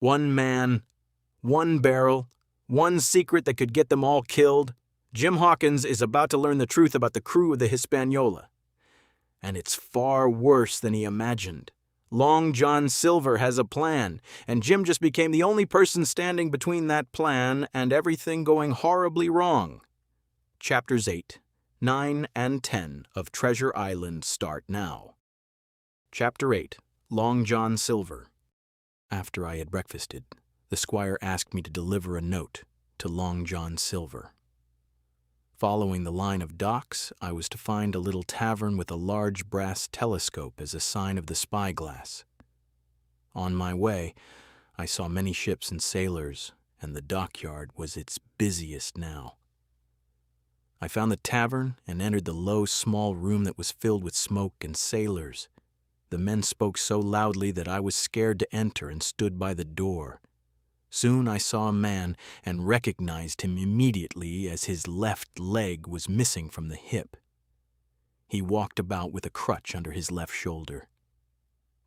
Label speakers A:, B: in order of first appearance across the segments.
A: One man, one barrel, one secret that could get them all killed. Jim Hawkins is about to learn the truth about the crew of the Hispaniola. And it's far worse than he imagined. Long John Silver has a plan, and Jim just became the only person standing between that plan and everything going horribly wrong. Chapters 8, 9, and 10 of Treasure Island start now. Chapter 8, Long John Silver. After I had breakfasted, the squire asked me to deliver a note to Long John Silver. Following the line of docks, I was to find a little tavern with a large brass telescope as a sign of the spyglass. On my way, I saw many ships and sailors, and the dockyard was its busiest now. I found the tavern and entered the low, small room that was filled with smoke and sailors. The men spoke so loudly that I was scared to enter and stood by the door. Soon I saw a man and recognized him immediately as his left leg was missing from the hip. He walked about with a crutch under his left shoulder.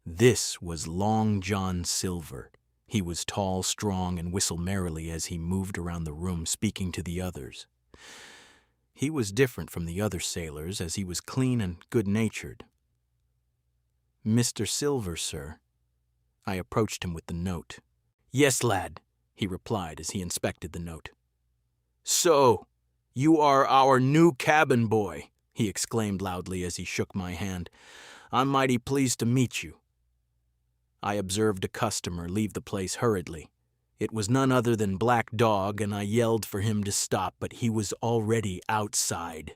A: This was Long John Silver. He was tall, strong, and whistled merrily as he moved around the room speaking to the others. He was different from the other sailors as he was clean and good-natured. "Mr. Silver, sir." I approached him with the note. "Yes, lad," he replied as he inspected the note. "So, you are our new cabin boy," he exclaimed loudly as he shook my hand. "I'm mighty pleased to meet you." I observed a customer leave the place hurriedly. It was none other than Black Dog, and I yelled for him to stop, but he was already outside.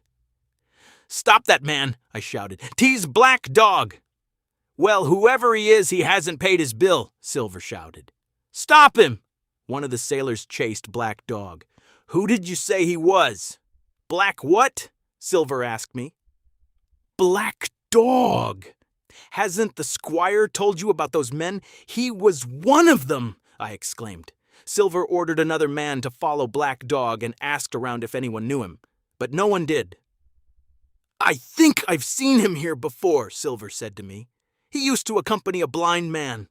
A: "Stop that man!" I shouted. "'Tis Black Dog!" "Well, whoever he is, he hasn't paid his bill," Silver shouted. "Stop him!" One of the sailors chased Black Dog. "Who did you say he was?" "Black what?" Silver asked me. "Black Dog! Hasn't the squire told you about those men? He was one of them!" I exclaimed. Silver ordered another man to follow Black Dog and asked around if anyone knew him, but no one did. "I think I've seen him here before," Silver said to me. "He used to accompany a blind man."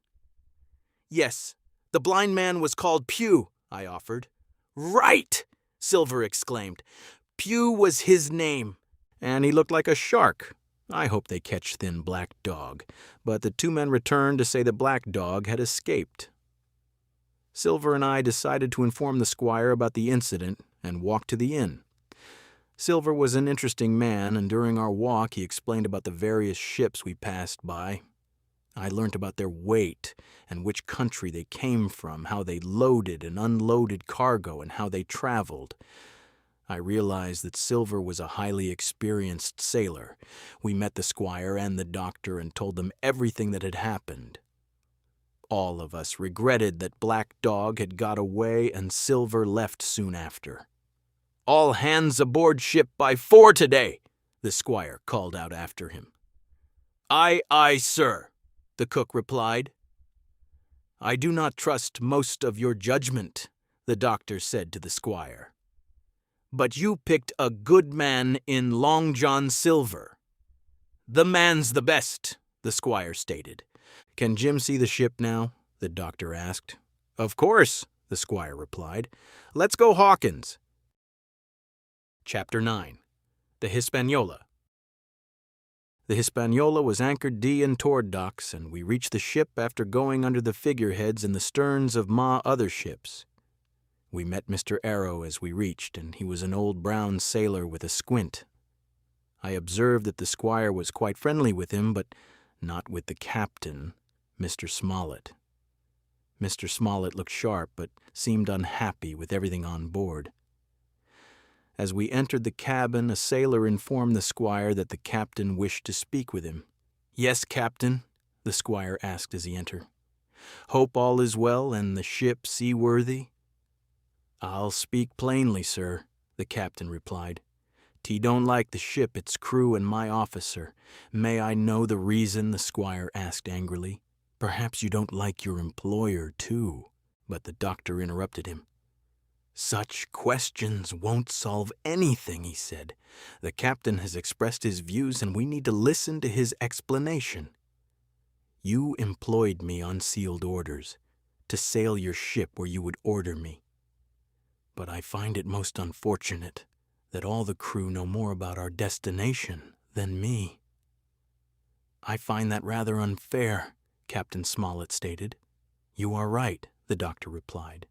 A: "Yes, the blind man was called Pew," I offered. "Right!" Silver exclaimed. "Pew was his name, and he looked like a shark. I hope they catch thin Black Dog." But the two men returned to say that Black Dog had escaped. Silver and I decided to inform the squire about the incident and walk to the inn. Silver was an interesting man, and during our walk he explained about the various ships we passed by. I learnt about their weight and which country they came from, how they loaded and unloaded cargo, and how they traveled. I realized that Silver was a highly experienced sailor. We met the squire and the doctor and told them everything that had happened. All of us regretted that Black Dog had got away and Silver left soon after. "All hands aboard ship by 4 today," the squire called out after him. "Aye, aye, sir," the cook replied. "I do not trust most of your judgment," the doctor said to the squire. "But you picked a good man in Long John Silver." "The man's the best," the squire stated. "Can Jim see the ship now?" the doctor asked. "Of course," the squire replied. "Let's go, Hawkins." Chapter 9, The Hispaniola. The Hispaniola was anchored in toward docks, and we reached the ship after going under the figureheads and the sterns of other ships. We met Mr. Arrow as we reached, and he was an old brown sailor with a squint. I observed that the squire was quite friendly with him, but not with the captain, Mr. Smollett. Mr. Smollett looked sharp, but seemed unhappy with everything on board. As we entered the cabin, a sailor informed the squire that the captain wished to speak with him. "Yes, Captain?" the squire asked as he entered. "Hope all is well and the ship seaworthy?" "I'll speak plainly, sir," the captain replied. "He don't like the ship, its crew, and my officer." "May I know the reason?" the squire asked angrily. "Perhaps you don't like your employer, too." But the doctor interrupted him. "Such questions won't solve anything," he said. "The captain has expressed his views, and we need to listen to his explanation. You employed me on sealed orders. to sail your ship where you would order me. But I find it most unfortunate that all the crew know more about our destination than me." "I find that rather unfair," Captain Smollett stated. "You are right," the doctor replied.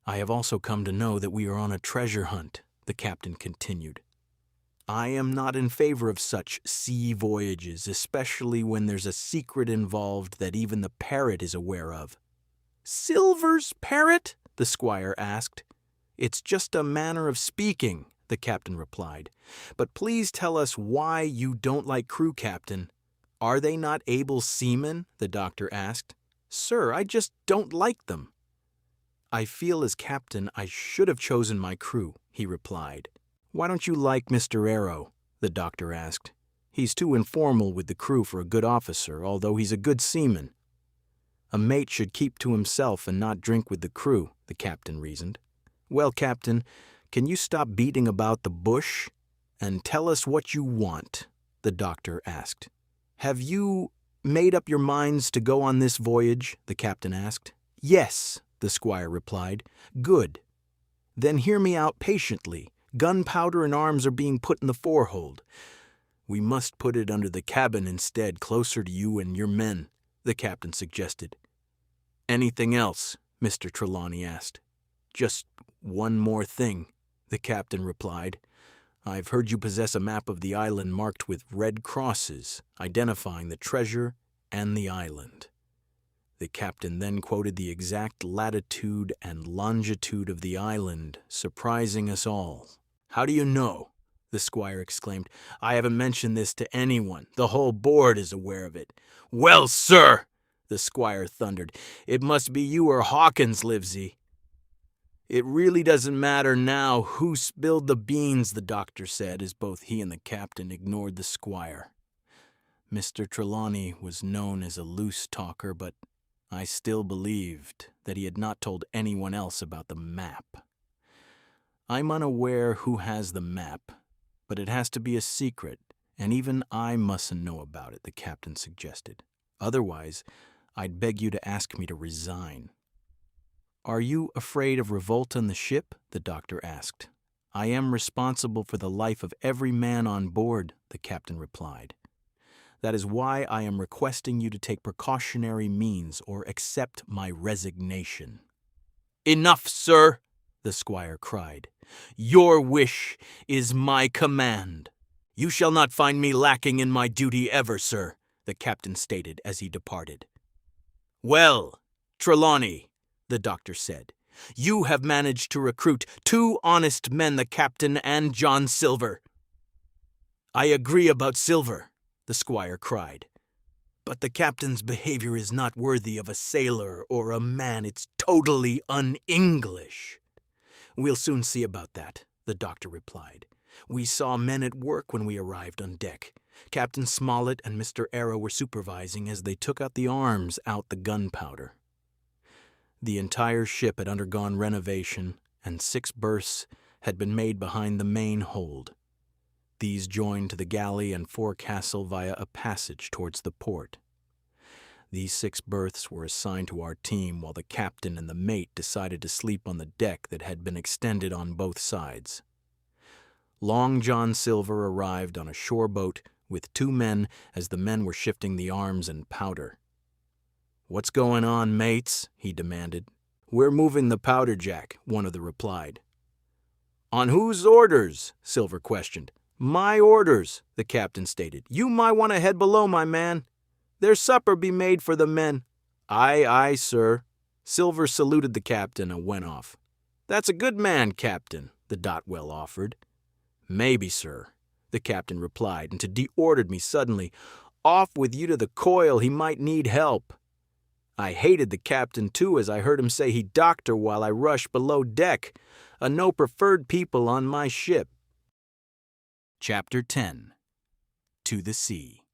A: "I have also come to know that we are on a treasure hunt," the captain continued. "I am not in favor of such sea voyages, especially when there's a secret involved that even the parrot is aware of." "Silver's parrot?" the squire asked. "It's just a manner of speaking," the captain replied. "But please tell us why you don't like crew captain." "Are they not able seamen?" the doctor asked. "Sir, I just don't like them." "I feel as captain I should have chosen my crew," he replied. "Why don't you like Mr. Arrow?" the doctor asked. "He's too informal with the crew for a good officer, although he's a good seaman." "A mate should keep to himself and not drink with the crew," the captain reasoned. "Well, Captain, can you stop beating about the bush and tell us what you want?" the doctor asked. "Have you made up your minds to go on this voyage?" the captain asked. "Yes," the squire replied. "Good. Then hear me out patiently. Gunpowder and arms are being put in the forehold." "We must put it under the cabin instead, closer to you and your men," the captain suggested. "Anything else?" Mr. Trelawney asked. "Just one more thing," the captain replied. "I've heard you possess a map of the island marked with red crosses, identifying the treasure and the island." The captain then quoted the exact latitude and longitude of the island, surprising us all. "How do you know?" the squire exclaimed. "I haven't mentioned this to anyone. The whole board is aware of it." "Well, sir," the squire thundered, "it must be you or Hawkins, Livesey." "It really doesn't matter now who spilled the beans," the doctor said, as both he and the captain ignored the squire. Mr. Trelawney was known as a loose talker, but I still believed that he had not told anyone else about the map. "I'm unaware who has the map, but it has to be a secret, and even I mustn't know about it," the captain suggested. "Otherwise, I'd beg you to ask me to resign." "Are you afraid of revolt on the ship?" the doctor asked. "I am responsible for the life of every man on board," the captain replied. "That is why I am requesting you to take precautionary means or accept my resignation." "Enough, sir!" the squire cried. "Your wish is my command." "You shall not find me lacking in my duty ever, sir," the captain stated as he departed. "Well, Trelawney," the doctor said, "you have managed to recruit 2 honest men, the captain and John Silver." "I agree about Silver," the squire cried. "But the captain's behavior is not worthy of a sailor or a man. It's totally un-English." "We'll soon see about that," the doctor replied. "We saw men at work when we arrived on deck. Captain Smollett and Mr. Arrow were supervising as they took out the arms out the gunpowder." The entire ship had undergone renovation, and 6 berths had been made behind the main hold. These joined to the galley and forecastle via a passage towards the port. These 6 berths were assigned to our team, while the captain and the mate decided to sleep on the deck that had been extended on both sides. Long John Silver arrived on a shore boat with 2 men as the men were shifting the arms and powder. "What's going on, mates?" he demanded. "We're moving the powder jack," one of them replied. "On whose orders?" Silver questioned. "My orders," the captain stated. "You might want to head below, my man. There's supper be made for the men." "Aye, aye, sir." Silver saluted the captain and went off. "That's a good man, Captain," the Dotwell offered. "Maybe, sir," the captain replied, and to deordered me suddenly. "Off with you to the coil, he might need help." I hated the captain, too, as I heard him say he'd doctor while I rushed below deck. A no preferred people on my ship. Chapter 10. To the Sea.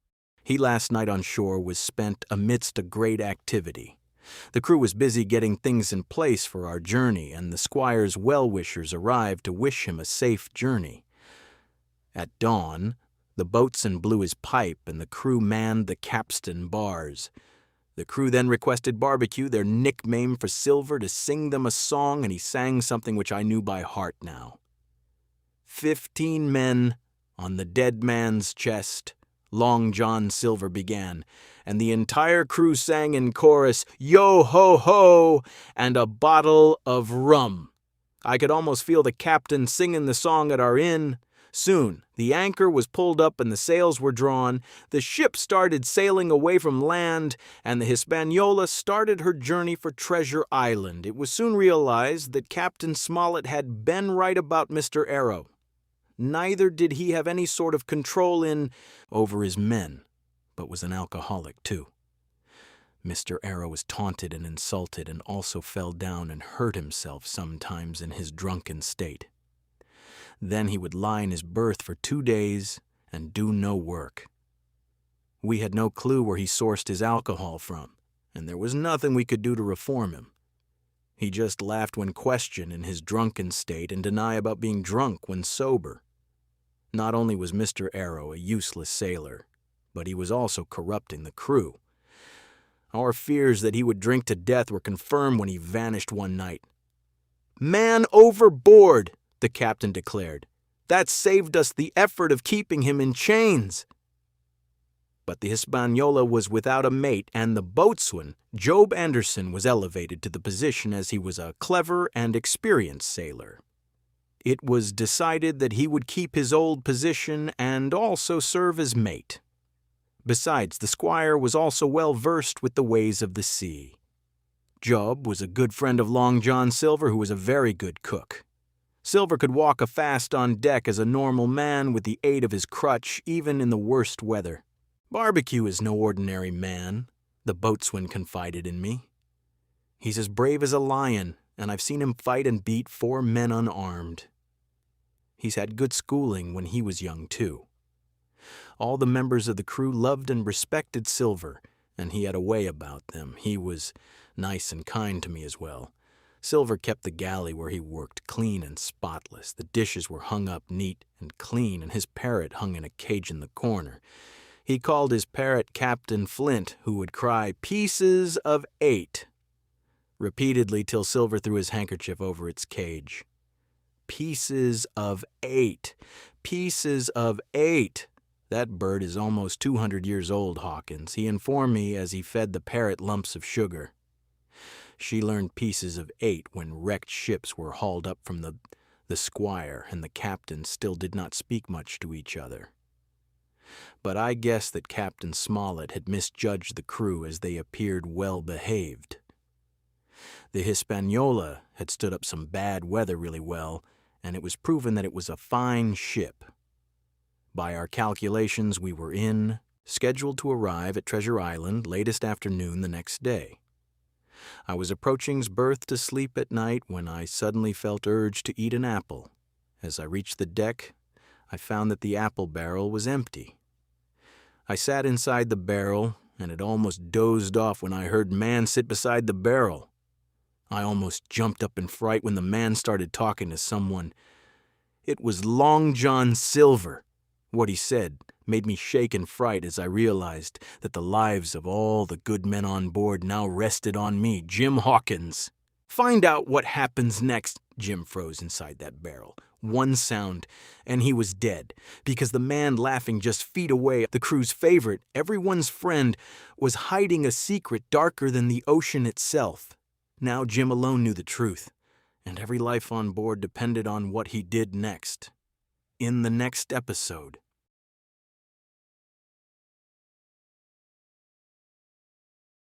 A: He last night on shore was spent amidst a great activity. The crew was busy getting things in place for our journey, and the squire's well-wishers arrived to wish him a safe journey. At dawn, the boatswain blew his pipe and the crew manned the capstan bars. The crew then requested Barbecue, their nickname for Silver, to sing them a song, and he sang something which I knew by heart now. 15 men on the dead man's chest, Long John Silver began, and the entire crew sang in chorus, "Yo ho ho," and a bottle of rum. I could almost feel the captain singing the song at our inn. Soon, the anchor was pulled up and the sails were drawn, the ship started sailing away from land, and the Hispaniola started her journey for Treasure Island. It was soon realized that Captain Smollett had been right about Mr. Arrow. Neither did he have any sort of control over his men, but was an alcoholic too. Mr. Arrow was taunted and insulted and also fell down and hurt himself sometimes in his drunken state. Then he would lie in his berth for 2 days and do no work. We had no clue where he sourced his alcohol from, and there was nothing we could do to reform him. He just laughed when questioned in his drunken state and denied about being drunk when sober. Not only was Mr. Arrow a useless sailor, but he was also corrupting the crew. Our fears that he would drink to death were confirmed when he vanished one night. "Man overboard," the captain declared. "That saved us the effort of keeping him in chains." But the Hispaniola was without a mate, and the boatswain, Job Anderson, was elevated to the position as he was a clever and experienced sailor. It was decided that he would keep his old position and also serve as mate. Besides, the squire was also well versed with the ways of the sea. Job was a good friend of Long John Silver, who was a very good cook. Silver could walk a fast on deck as a normal man with the aid of his crutch, even in the worst weather. "Barbecue is no ordinary man," the boatswain confided in me. "He's as brave as a lion, and I've seen him fight and beat 4 men unarmed. He's had good schooling when he was young, too." All the members of the crew loved and respected Silver, and he had a way about them. He was nice and kind to me as well. Silver kept the galley where he worked clean and spotless. The dishes were hung up neat and clean, and his parrot hung in a cage in the corner. He called his parrot Captain Flint, who would cry, "Pieces of 8," repeatedly till Silver threw his handkerchief over its cage. "Pieces of 8. Pieces of 8. That bird is almost 200 years old, Hawkins," he informed me as he fed the parrot lumps of sugar. She learned pieces of 8 when wrecked ships were hauled up from the squire and the captain still did not speak much to each other. But I guessed that Captain Smollett had misjudged the crew as they appeared well behaved. The Hispaniola had stood up some bad weather really well, and it was proven that it was a fine ship. By our calculations, we were scheduled to arrive at Treasure Island latest afternoon the next day. I was approaching's berth to sleep at night when I suddenly felt urged to eat an apple. As I reached the deck, I found that the apple barrel was empty. I sat inside the barrel, and had almost dozed off when I heard man sit beside the barrel. I almost jumped up in fright when the man started talking to someone. It was Long John Silver. What he said made me shake in fright as I realized that the lives of all the good men on board now rested on me, Jim Hawkins. "Find out what happens next." Jim froze inside that barrel. One sound, and he was dead, because the man laughing just feet away, the crew's favorite, everyone's friend, was hiding a secret darker than the ocean itself. Now Jim alone knew the truth, and every life on board depended on what he did next. In the next episode.